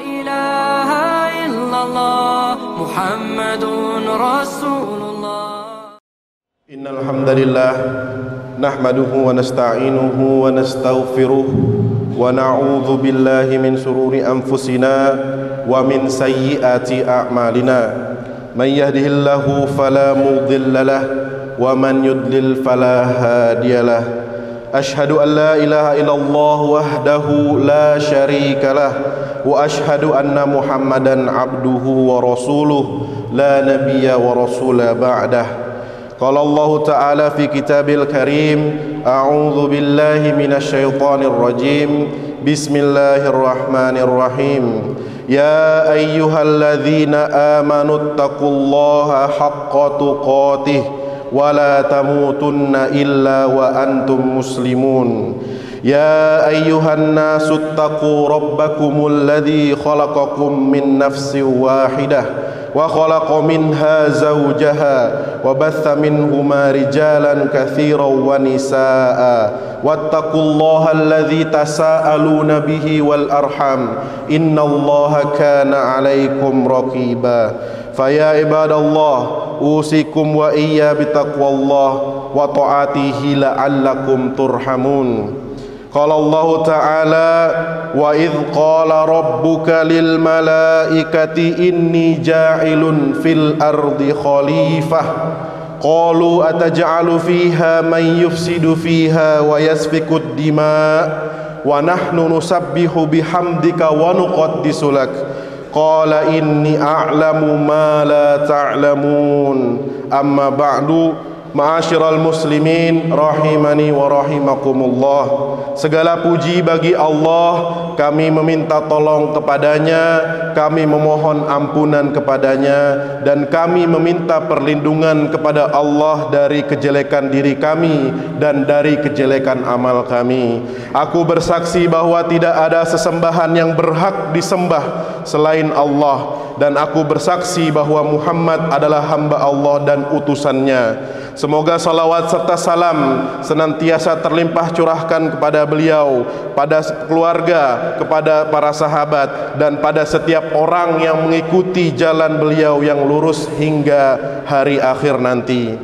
إله إلا الله محمد رسول الله. إن الحمد لله نحمده ونستعينه ونستغفره ونعوذ بالله من شرور أنفسنا ومن سيئات أعمالنا من يهده الله فلا مضل له ومن يضلل فلا هادي له أشهد أن لا إله إلا الله وحده لا شريك له وأشهد أن محمدا عبده ورسوله لا نبي ورسول بعده. قال الله تعالى في كتاب الكريم أعوذ بالله من الشيطان الرجيم بسم الله الرحمن الرحيم يا أيها الذين آمنوا اتقوا الله حق تقاته ولا تموتن إلا وأنتم مسلمون يا أيها الناس اتقوا ربكم الذي خلقكم من نفس واحدة وخلق منها زوجها وبث منهما رجالا كثيرا ونساء واتقوا الله الذي تساءلون به والأرحام إن الله كان عليكم رقيبا فيا عباد الله أوصيكم وإياي بتقوى الله وطاعته لعلكم ترحمون. قال الله تعالى وإذ قال ربك للملائكة إني جاعل في الأرض خليفة قالوا أتجعل فيها من يفسد فيها ويسفك الدماء ونحن نسبح بحمدك ونقدس لك قال إني أعلم ما لا تعلمون أما بعد Ma'asyiral muslimin rahimani wa rahimakumullah. Segala puji bagi Allah, kami meminta tolong kepadanya, kami memohon ampunan kepadanya, dan kami meminta perlindungan kepada Allah dari kejelekan diri kami dan dari kejelekan amal kami. Aku bersaksi bahwa tidak ada sesembahan yang berhak disembah selain Allah, dan aku bersaksi bahwa Muhammad adalah hamba Allah dan utusannya. Semoga salawat serta salam senantiasa terlimpah curahkan kepada beliau, pada keluarga, kepada para sahabat, dan pada setiap orang yang mengikuti jalan beliau yang lurus hingga hari akhir nanti.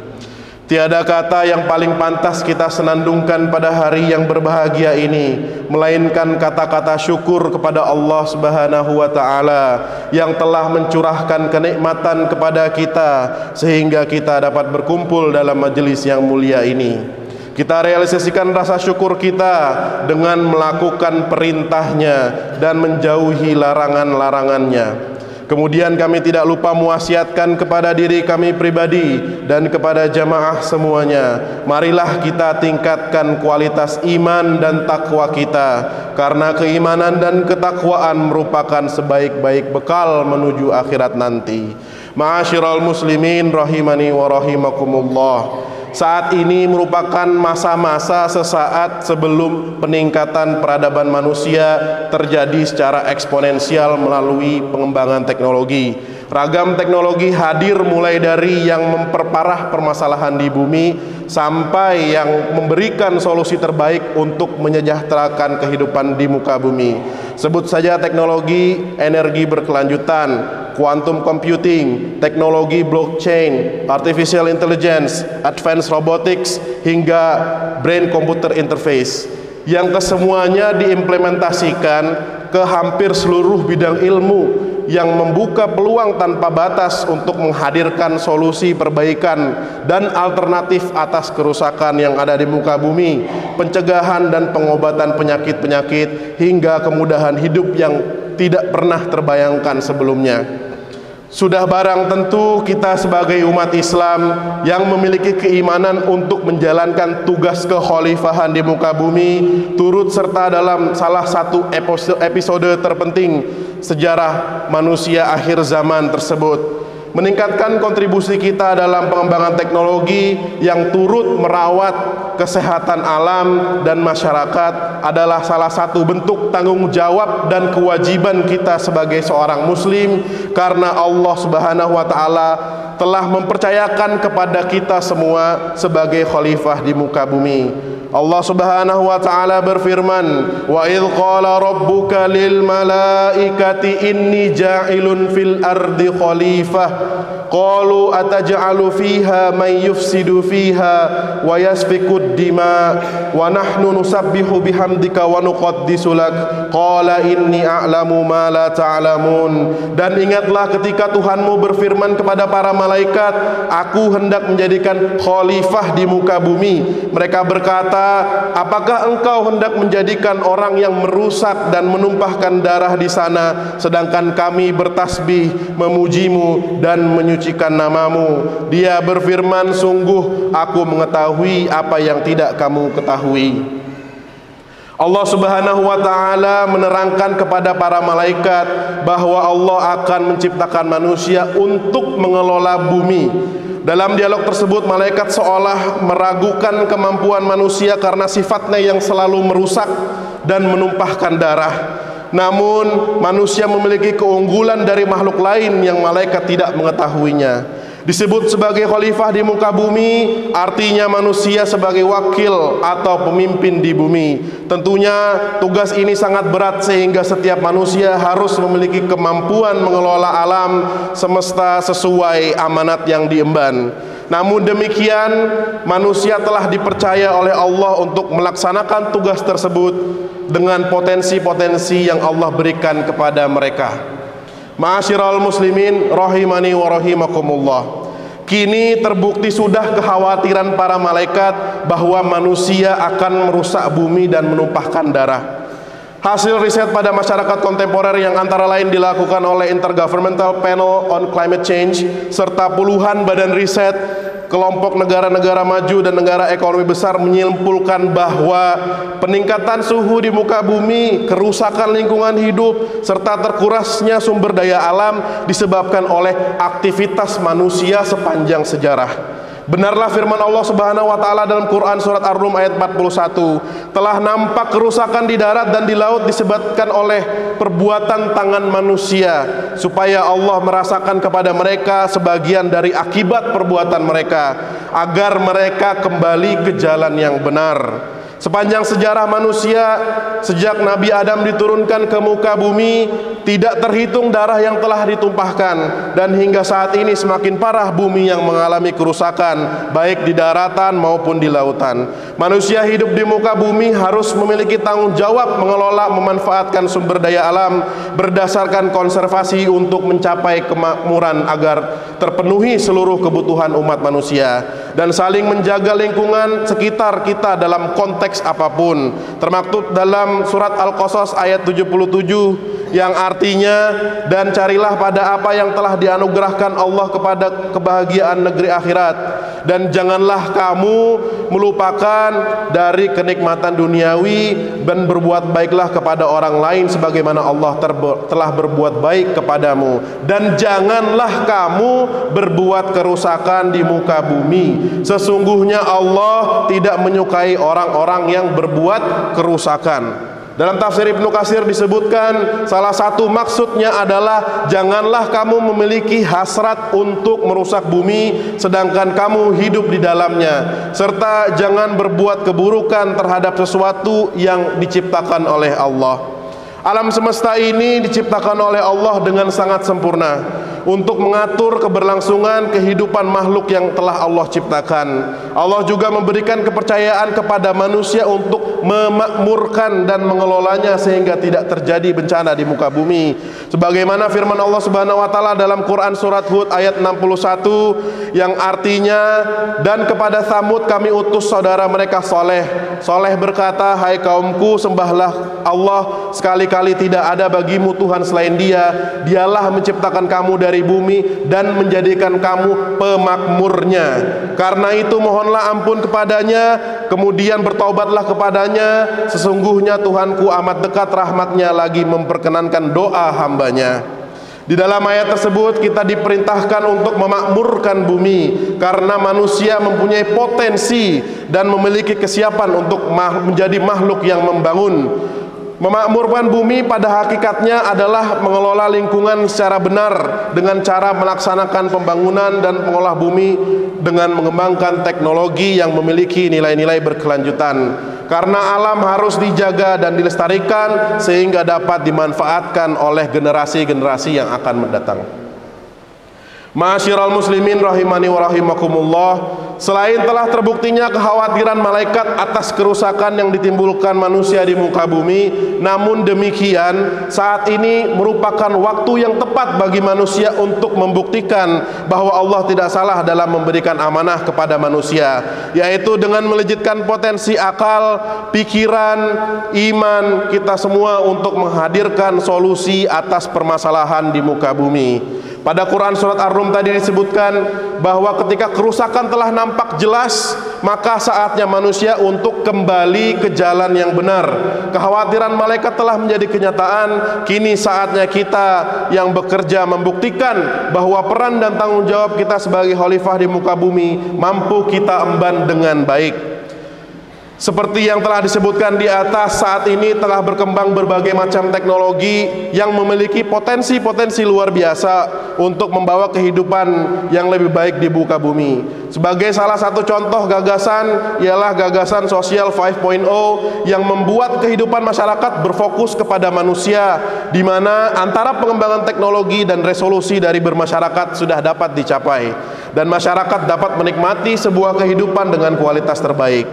Tiada kata yang paling pantas kita senandungkan pada hari yang berbahagia ini melainkan kata-kata syukur kepada Allah Subhanahu wa taala yang telah mencurahkan kenikmatan kepada kita sehingga kita dapat berkumpul dalam majelis yang mulia ini. Kita realisasikan rasa syukur kita dengan melakukan perintahnya dan menjauhi larangan-larangannya. Kemudian kami tidak lupa mewasiatkan kepada diri kami pribadi dan kepada jamaah semuanya. Marilah kita tingkatkan kualitas iman dan takwa kita, karena keimanan dan ketakwaan merupakan sebaik-baik bekal menuju akhirat nanti. Ma'asyiral muslimin rahimani wa rahimakumullah. Saat ini merupakan masa-masa sesaat sebelum peningkatan peradaban manusia terjadi secara eksponensial melalui pengembangan teknologi. Ragam teknologi hadir mulai dari yang memperparah permasalahan di bumi sampai yang memberikan solusi terbaik untuk menyejahterakan kehidupan di muka bumi. Sebut saja teknologi energi berkelanjutan, quantum computing, teknologi blockchain, artificial intelligence, advanced robotics, hingga brain computer interface, yang kesemuanya diimplementasikan ke hampir seluruh bidang ilmu yang membuka peluang tanpa batas untuk menghadirkan solusi perbaikan dan alternatif atas kerusakan yang ada di muka bumi, pencegahan dan pengobatan penyakit-penyakit, hingga kemudahan hidup yang tidak pernah terbayangkan sebelumnya. Sudah barang tentu kita sebagai umat Islam yang memiliki keimanan untuk menjalankan tugas kekhalifahan di muka bumi turut serta dalam salah satu episode terpenting sejarah manusia akhir zaman tersebut. Meningkatkan kontribusi kita dalam pengembangan teknologi yang turut merawat kesehatan alam dan masyarakat adalah salah satu bentuk tanggung jawab dan kewajiban kita sebagai seorang muslim, karena Allah Subhanahu wa taala telah mempercayakan kepada kita semua sebagai khalifah di muka bumi. Allah Subhanahu wa taala berfirman, "Wa idz qala rabbuka lil malaikati inni ja'ilun fil ardi khalifah qalu ataj'alu fiha man yufsidu fiha wa yasfikud dima wa nahnu nusabbihu bihamdika wa nuqaddisu lak qala inni a'lamu ma la ta'lamun." Dan ingatlah ketika Tuhanmu berfirman kepada para malaikat, "Aku hendak menjadikan khalifah di muka bumi." Mereka berkata, "Apakah engkau hendak menjadikan orang yang merusak dan menumpahkan darah di sana, sedangkan kami bertasbih, memujimu dan menyucikan namamu?" Dia berfirman, "Sungguh aku mengetahui apa yang tidak kamu ketahui." Allah Subhanahu wa taala menerangkan kepada para malaikat bahwa Allah akan menciptakan manusia untuk mengelola bumi. Dalam dialog tersebut, malaikat seolah meragukan kemampuan manusia karena sifatnya yang selalu merusak dan menumpahkan darah. Namun manusia memiliki keunggulan dari makhluk lain yang malaikat tidak mengetahuinya. Disebut sebagai khalifah di muka bumi, artinya manusia sebagai wakil atau pemimpin di bumi. Tentunya tugas ini sangat berat sehingga setiap manusia harus memiliki kemampuan mengelola alam semesta sesuai amanat yang diemban. Namun demikian, manusia telah dipercaya oleh Allah untuk melaksanakan tugas tersebut dengan potensi-potensi yang Allah berikan kepada mereka. Ma'asyiral muslimin rahimani wa rahimakumullah. Kini terbukti sudah kekhawatiran para malaikat bahwa manusia akan merusak bumi dan menumpahkan darah. Hasil riset pada masyarakat kontemporer yang antara lain dilakukan oleh Intergovernmental Panel on Climate Change serta puluhan badan riset kelompok negara-negara maju dan negara ekonomi besar menyimpulkan bahwa peningkatan suhu di muka bumi, kerusakan lingkungan hidup, serta terkurasnya sumber daya alam disebabkan oleh aktivitas manusia sepanjang sejarah. Benarlah firman Allah Subhanahu wa taala dalam Quran surat Ar-Rum ayat 41, "Telah nampak kerusakan di darat dan di laut disebabkan oleh perbuatan tangan manusia, supaya Allah merasakan kepada mereka sebagian dari akibat perbuatan mereka, agar mereka kembali ke jalan yang benar." Sepanjang sejarah manusia, sejak Nabi Adam diturunkan ke muka bumi, tidak terhitung darah yang telah ditumpahkan, dan hingga saat ini semakin parah bumi yang mengalami kerusakan baik di daratan maupun di lautan. Manusia hidup di muka bumi harus memiliki tanggung jawab mengelola, memanfaatkan sumber daya alam berdasarkan konservasi untuk mencapai kemakmuran agar terpenuhi seluruh kebutuhan umat manusia dan saling menjaga lingkungan sekitar kita dalam konteks apapun. Termaktub dalam surat Al-Qasas ayat 77 yang artinya, "Dan carilah pada apa yang telah dianugerahkan Allah kepada kebahagiaan negeri akhirat, dan janganlah kamu melupakan dari kenikmatan duniawi, dan berbuat baiklah kepada orang lain sebagaimana Allah telah berbuat baik kepadamu, dan janganlah kamu berbuat kerusakan di muka bumi. Sesungguhnya Allah tidak menyukai orang-orang yang berbuat kerusakan." Dalam tafsir Ibnu Katsir disebutkan salah satu maksudnya adalah janganlah kamu memiliki hasrat untuk merusak bumi sedangkan kamu hidup di dalamnya, serta jangan berbuat keburukan terhadap sesuatu yang diciptakan oleh Allah. Alam semesta ini diciptakan oleh Allah dengan sangat sempurna untuk mengatur keberlangsungan kehidupan makhluk yang telah Allah ciptakan. Allah juga memberikan kepercayaan kepada manusia untuk memakmurkan dan mengelolanya sehingga tidak terjadi bencana di muka bumi. Sebagaimana firman Allah Subhanahu wa taala dalam Quran surat Hud ayat 61 yang artinya, "Dan kepada Tsamud kami utus saudara mereka Saleh. Saleh berkata, 'Hai kaumku, sembahlah Allah, sekali-kali tidak ada bagimu Tuhan selain Dia. Dialah menciptakan kamu dari bumi dan menjadikan kamu pemakmurnya. Karena itu mohonlah ampun kepadanya, kemudian bertaubatlah kepadanya. Sesungguhnya Tuhanku amat dekat rahmatnya lagi memperkenankan doa hambanya.'" Di dalam ayat tersebut kita diperintahkan untuk memakmurkan bumi karena manusia mempunyai potensi dan memiliki kesiapan untuk menjadi makhluk yang membangun. Memakmurkan bumi pada hakikatnya adalah mengelola lingkungan secara benar dengan cara melaksanakan pembangunan dan mengolah bumi dengan mengembangkan teknologi yang memiliki nilai-nilai berkelanjutan. Karena alam harus dijaga dan dilestarikan sehingga dapat dimanfaatkan oleh generasi-generasi yang akan mendatang. Ma'asyiral muslimin rahimani wa rahimakumullah, selain telah terbuktinya kekhawatiran malaikat atas kerusakan yang ditimbulkan manusia di muka bumi, namun demikian saat ini merupakan waktu yang tepat bagi manusia untuk membuktikan bahwa Allah tidak salah dalam memberikan amanah kepada manusia, yaitu dengan melejitkan potensi akal, pikiran, iman kita semua untuk menghadirkan solusi atas permasalahan di muka bumi. Pada Quran surat Ar-Rum tadi disebutkan bahwa ketika kerusakan telah nampak jelas, maka saatnya manusia untuk kembali ke jalan yang benar. Kekhawatiran malaikat telah menjadi kenyataan. Kini saatnya kita yang bekerja membuktikan bahwa peran dan tanggung jawab kita sebagai khalifah di muka bumi mampu kita emban dengan baik. Seperti yang telah disebutkan di atas, saat ini telah berkembang berbagai macam teknologi yang memiliki potensi-potensi luar biasa untuk membawa kehidupan yang lebih baik di muka bumi. Sebagai salah satu contoh gagasan ialah gagasan sosial 5.0 yang membuat kehidupan masyarakat berfokus kepada manusia, di mana antara pengembangan teknologi dan resolusi dari bermasyarakat sudah dapat dicapai dan masyarakat dapat menikmati sebuah kehidupan dengan kualitas terbaik.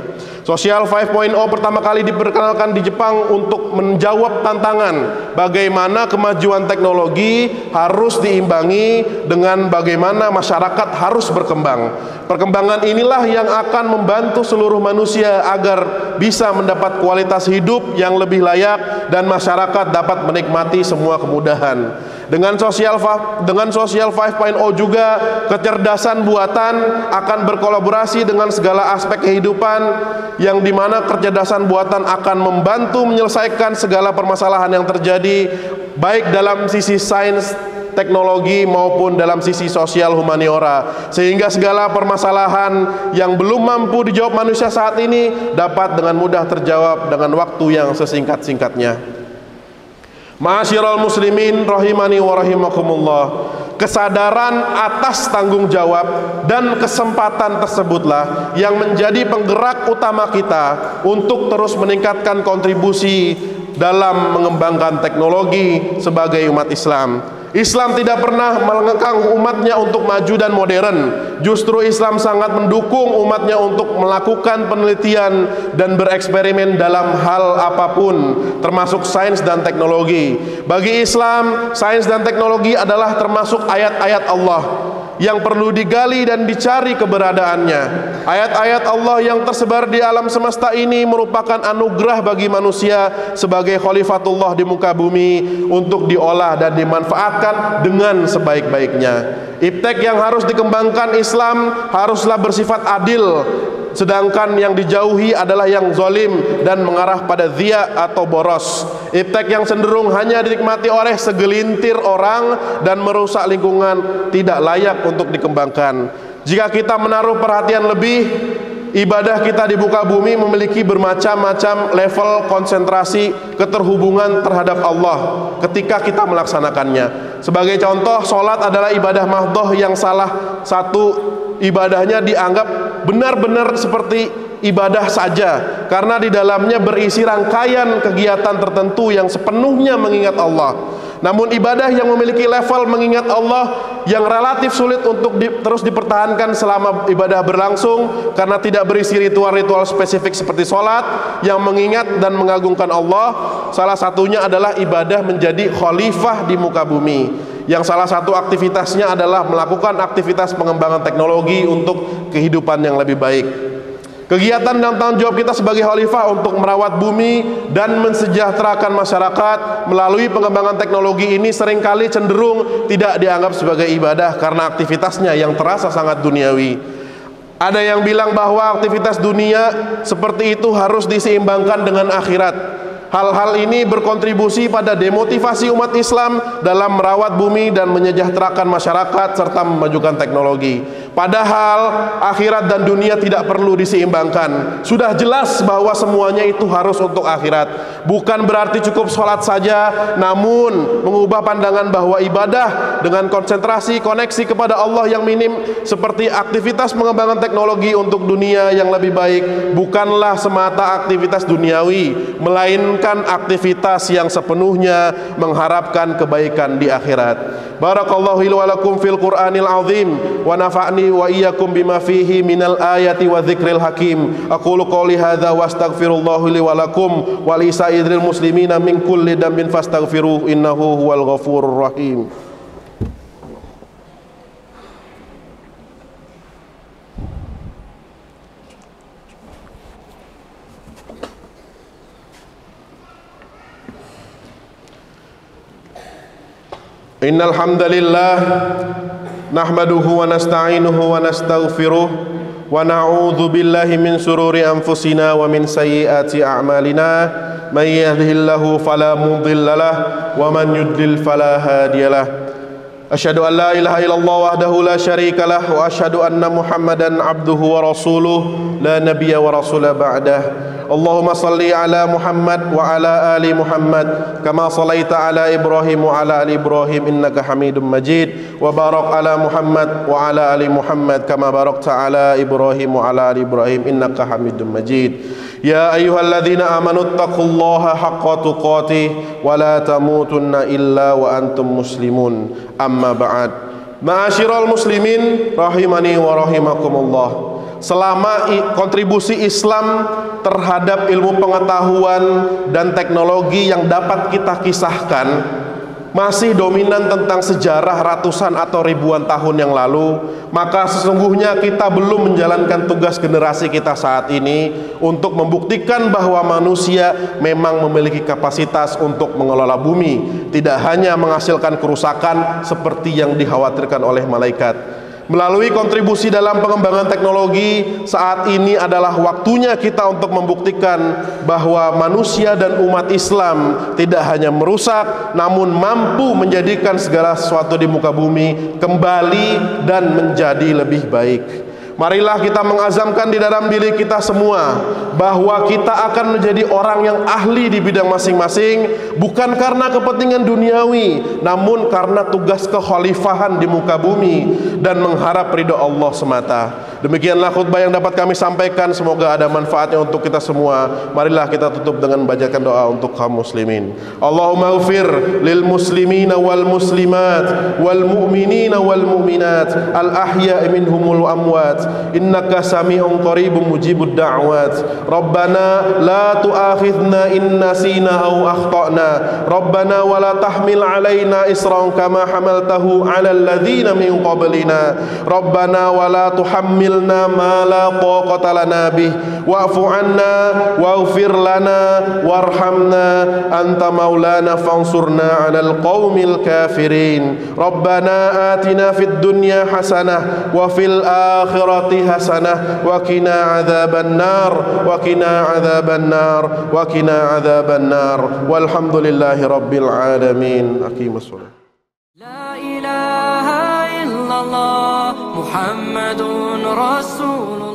Sosial 5.0 pertama kali diperkenalkan di Jepang untuk menjawab tantangan bagaimana kemajuan teknologi harus diimbangi dengan bagaimana masyarakat harus berkembang. Perkembangan inilah yang akan membantu seluruh manusia agar bisa mendapat kualitas hidup yang lebih layak dan masyarakat dapat menikmati semua kemudahan. Dengan sosial 5.0 juga kecerdasan buatan akan berkolaborasi dengan segala aspek kehidupan, yang dimana kecerdasan buatan akan membantu menyelesaikan segala permasalahan yang terjadi baik dalam sisi sains, teknologi maupun dalam sisi sosial humaniora, sehingga segala permasalahan yang belum mampu dijawab manusia saat ini dapat dengan mudah terjawab dengan waktu yang sesingkat-singkatnya. Ma'asyiral muslimin rahimani wa rahimakumullah, kesadaran atas tanggung jawab dan kesempatan tersebutlah yang menjadi penggerak utama kita untuk terus meningkatkan kontribusi dalam mengembangkan teknologi sebagai umat Islam. Islam tidak pernah mengekang umatnya untuk maju dan modern. Justru Islam sangat mendukung umatnya untuk melakukan penelitian dan bereksperimen dalam hal apapun, termasuk sains dan teknologi. Bagi Islam, sains dan teknologi adalah termasuk ayat-ayat Allah yang perlu digali dan dicari keberadaannya. Ayat-ayat Allah yang tersebar di alam semesta ini merupakan anugerah bagi manusia sebagai khalifatullah di muka bumi untuk diolah dan dimanfaatkan dengan sebaik-baiknya. Iptek yang harus dikembangkan Islam haruslah bersifat adil, sedangkan yang dijauhi adalah yang zalim dan mengarah pada dzia atau boros. Iptek yang cenderung hanya dinikmati oleh segelintir orang dan merusak lingkungan tidak layak untuk dikembangkan. Jika kita menaruh perhatian lebih, ibadah kita di muka bumi memiliki bermacam-macam level konsentrasi keterhubungan terhadap Allah ketika kita melaksanakannya. Sebagai contoh, sholat adalah ibadah mahdhoh yang salah satu ibadahnya dianggap benar-benar seperti ibadah saja, karena di dalamnya berisi rangkaian kegiatan tertentu yang sepenuhnya mengingat Allah. Namun ibadah yang memiliki level mengingat Allah yang relatif sulit untuk terus dipertahankan selama ibadah berlangsung karena tidak berisi ritual-ritual spesifik seperti sholat yang mengingat dan mengagungkan Allah. Salah satunya adalah ibadah menjadi khalifah di muka bumi, yang salah satu aktivitasnya adalah melakukan aktivitas pengembangan teknologi untuk kehidupan yang lebih baik. Kegiatan dan tanggung jawab kita sebagai khalifah untuk merawat bumi dan mensejahterakan masyarakat melalui pengembangan teknologi ini seringkali cenderung tidak dianggap sebagai ibadah karena aktivitasnya yang terasa sangat duniawi. Ada yang bilang bahwa aktivitas dunia seperti itu harus diseimbangkan dengan akhirat. Hal-hal ini berkontribusi pada demotivasi umat Islam dalam merawat bumi dan menyejahterakan masyarakat serta memajukan teknologi. Padahal akhirat dan dunia tidak perlu diseimbangkan. Sudah jelas bahwa semuanya itu harus untuk akhirat. Bukan berarti cukup sholat saja, namun mengubah pandangan bahwa ibadah dengan konsentrasi, koneksi kepada Allah yang minim, seperti aktivitas pengembangan teknologi untuk dunia yang lebih baik, bukanlah semata aktivitas duniawi, melainkan aktivitas yang sepenuhnya mengharapkan kebaikan di akhirat. Barakallahu li wa lakum fil Qur'anil azim wa nafa'ni wa iyyakum bima fihi minal ayati wa dzikril hakim. Aqulu qouli hadza wa astaghfirullahu li wa lakum wa li sa'iril muslimina min kulli dambin fastaghfiruhu innahu huwal ghafurur rahim. Innal hamdalillah nahmaduhu wa nasta'inuhu wa nastaghfiruh wa na'udzu billahi min shururi anfusina wa min sayyiati a'malina may yahdihillahu fala mudhillalah wa man yudlil fala hadiyalah. Asyhadu an la ilaha illallah wahdahu la syarikalah wa asyhadu anna Muhammadan abduhu wa rasuluh la nabiyya wa rasula ba'dah. Allahumma salli ala Muhammad wa ala ali Muhammad kama sallaita ala Ibrahim wa ala ali Ibrahim innaka Hamidum Majid wa barak ala Muhammad wa ala ali Muhammad kama barakta ala Ibrahim wa ala ali Ibrahim innaka Hamidum Majid. Ya ayyuhalladzina amanu taqullaha haqqa tuqatih wa la tamutunna illa wa antum muslimun. Amma ba'd. Ma'asyiral muslimin rahimani wa rahimakumullah. Selama kontribusi Islam terhadap ilmu pengetahuan dan teknologi yang dapat kita kisahkan masih dominan tentang sejarah ratusan atau ribuan tahun yang lalu, maka sesungguhnya kita belum menjalankan tugas generasi kita saat ini untuk membuktikan bahwa manusia memang memiliki kapasitas untuk mengelola bumi, tidak hanya menghasilkan kerusakan seperti yang dikhawatirkan oleh malaikat. Melalui kontribusi dalam pengembangan teknologi, saat ini adalah waktunya kita untuk membuktikan bahwa manusia dan umat Islam tidak hanya merusak, namun mampu menjadikan segala sesuatu di muka bumi kembali dan menjadi lebih baik. Marilah kita mengazamkan di dalam diri kita semua bahwa kita akan menjadi orang yang ahli di bidang masing-masing, bukan karena kepentingan duniawi, namun karena tugas kekhalifahan di muka bumi dan mengharap ridho Allah semata. Demikianlah khutbah yang dapat kami sampaikan, semoga ada manfaatnya untuk kita semua. Marilah kita tutup dengan bacakan doa untuk kaum muslimin. Allahumma ighfir lil muslimina wal muslimat wal mu'minina wal mu'minat al ahya'i minhumul amwat innaka sami'un qaribun mujibud da'wat. Rabbana la tu'akhidhna in nasina aw akhtana. Rabbana wa la tahmil 'alaina isran kama hamaltahu 'alal ladzina min qablina. Rabbana wa la tuhammilna ma la taqata lana bih wa'fu 'anna waghfir lana warhamna anta maulana fansurna 'alal qaumil kafirin. Rabbana atina fid dunya hasanah wa fil akhirati hasanah wa qina adzaban nar wa qina adzaban nar wa qina adzaban nar walhamdulillahi rabbil alamin. Aqimus shalah. La ilaha illallah Muhammadun Rasulullah.